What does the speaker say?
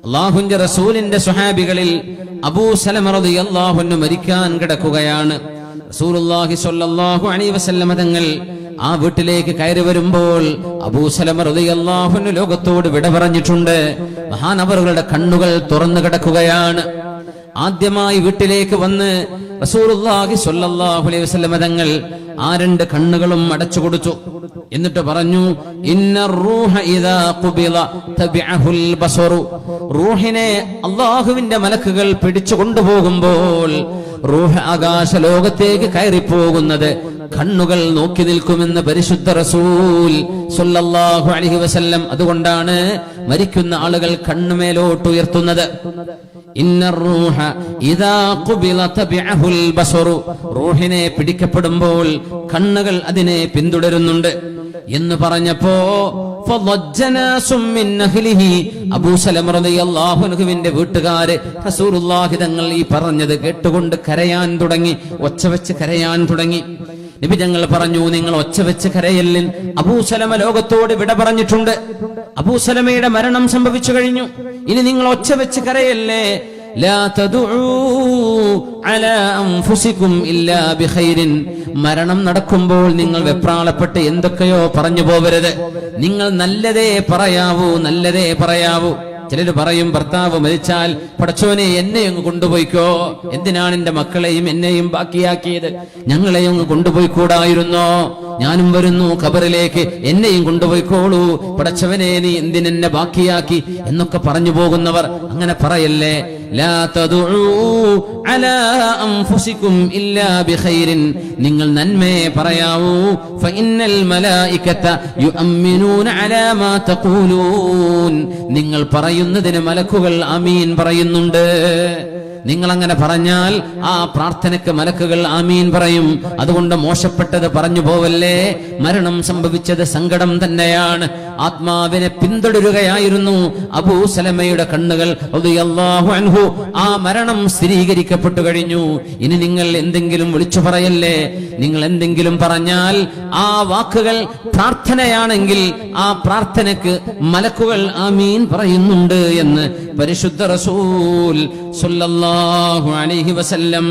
അല്ലാഹുവിന്റെ റസൂലിന്റെ സ്വഹാബികളിൽ അബൂ സലമ റളിയല്ലാഹു അൻഹു മരിക്കാൻ കിടക്കുകയാണ്. റസൂലുള്ളാഹി സ്വല്ലല്ലാഹു അലൈഹി വസല്ലം തങ്ങൾ ആ വീട്ടിലേക്ക് കയറി വരുമ്പോൾ അബൂ സലമ റളിയല്ലാഹു അൻഹു ലോകത്തോട് വിട പറഞ്ഞിട്ടുണ്ട്. മഹാനവറുകളുടെ കണ്ണുകൾ തുറന്നു കിടക്കുകയാണ്. ആദ്യമായി വീട്ടിലേക്ക് വന്ന് റസൂലുള്ളാഹി സ്വല്ലല്ലാഹു അലൈഹി വസല്ലം തങ്ങൾ ആ രണ്ട് കണ്ണുകളും അടച്ചു കൊടുത്തു. എന്നിട്ട് പറഞ്ഞു, ഇന്നർ റൂഹ ഇദാ ഖുബില തബിഅഹുൽ ബസറു. റൂഹിനെ അല്ലാഹുവിന്റെ മലക്കുകൾ പിടിച്ചു കൊണ്ടുപോകുമ്പോൾ റൂഹ് ആകാശ ലോകത്തേക്ക് കയറിപ്പോകുന്നത് കണ്ണുകൾ നോക്കി നിൽക്കുമെന്ന് പരിശുദ്ധ റസൂൽ സ്വല്ലല്ലാഹു അലൈഹി വസല്ലം. അതുകൊണ്ടാണ് മരിക്കുന്ന ആളുകൾ കണ്ണുമേലോട്ട് ഉയർത്തുന്നത്. ഇന്നർ റൂഹ ഇദാ ഖുബില തബിഅഹുൽ ബസറു. റൂഹിനെ പിടിക്കപ്പെടുമ്പോൾ കണ്ണുകൾ അതിനെ പിന്തുടരുന്നുണ്ട് എന്ന് പറഞ്ഞപ്പോ അബൂ സലമ റളിയല്ലാഹു അൻഹുവിന്റെ വീട്ടുകാര് റസൂലുള്ളാഹി തങ്ങൾ ഈ പറഞ്ഞത് കേട്ടുകൊണ്ട് കരയാൻ തുടങ്ങി, ഒച്ച വെച്ച് കരയാൻ തുടങ്ങി. നബി തങ്ങൾ പറഞ്ഞു, നിങ്ങൾ ഒച്ച വെച്ച് കരയല്ലിൻ, അബൂ സലമ ലോകത്തോട് വിട പറഞ്ഞിട്ടുണ്ട്, അബൂ സലമയുടെ മരണം സംഭവിച്ചു കഴിഞ്ഞു, ഇനി നിങ്ങൾ ഒച്ച വെച്ച് കരയല്ലേ. ലാ തദഉ അലാ അൻഫുസികും ഇല്ലാ ബിഖൈരിൻ. മരണം നടക്കുമ്പോൾ നിങ്ങൾ വെപ്രാളപ്പെട്ട് എന്തൊക്കെയോ പറഞ്ഞു പോവരുത്, നിങ്ങൾ നല്ലതേ പറയാവൂ, നല്ലതേ പറയാവൂ. ചിലര് പറയും, ഭർത്താവ് മരിച്ചാൽ പടച്ചോനെ എന്നെ അങ്ങ് കൊണ്ടുപോയിക്കോ, എന്തിനാണ് എന്റെ മക്കളെയും എന്നെയും ബാക്കിയാക്കിയത്, ഞങ്ങളെയും അങ്ങ് കൊണ്ടുപോയിക്കൂടായിരുന്നോ, ഞാനും വരുന്നു ഖബറിലേക്ക്, എന്നെയും കൊണ്ടുപോയിക്കോളൂ, പടച്ചവനെ നീ എന്തിനെന്നെ ബാക്കിയാക്കി എന്നൊക്കെ പറഞ്ഞു പോകുന്നവർ അങ്ങനെ പറയല്ലേ. ലാ തദഉ അലാ അൻഫുസികും ഇല്ലാ ബിഖൈരിൻ. നിങ്ങൾ നന്മയെ പറയാവൂ. ഫഇന്നൽ മലായികത യുഅമ്മിനൂന അലാ മാ തഖൂലൂൻ. നിങ്ങൾ പറയുന്നതിന് മലക്കുകൾ ആമീൻ പറയുന്നുണ്ട്. നിങ്ങൾ അങ്ങനെ പറഞ്ഞാൽ ആ പ്രാർത്ഥനയ്ക്ക് മലക്കുകൾ ആമീൻ പറയും. അതുകൊണ്ട് മോശപ്പെട്ടത് പറഞ്ഞു പോവല്ലേ. മരണം സംഭവിച്ചത് സങ്കടം തന്നെയാണ്. ആത്മാവിനെ പിന്തുടരുകയായിരുന്നു അബൂ സലമയുടെ കണ്ണുകൾ റളിയല്ലാഹു അൻഹു. ആ മരണം സ്ഥിരീകരിക്കപ്പെട്ടു കഴിഞ്ഞു. ഇനി നിങ്ങൾ എന്തെങ്കിലും വിളിച്ചു പറയല്ലേ. നിങ്ങൾ എന്തെങ്കിലും പറഞ്ഞാൽ ആ വാക്കുകൾ പ്രാർത്ഥനയാണെങ്കിൽ ആ പ്രാർത്ഥനയ്ക്ക് മലക്കുകൾ ആമീൻ പറയുന്നുണ്ട് എന്ന് പരിശുദ്ധ റസൂൽ സ്വല്ലല്ലാഹു അലൈഹി വസല്ലം.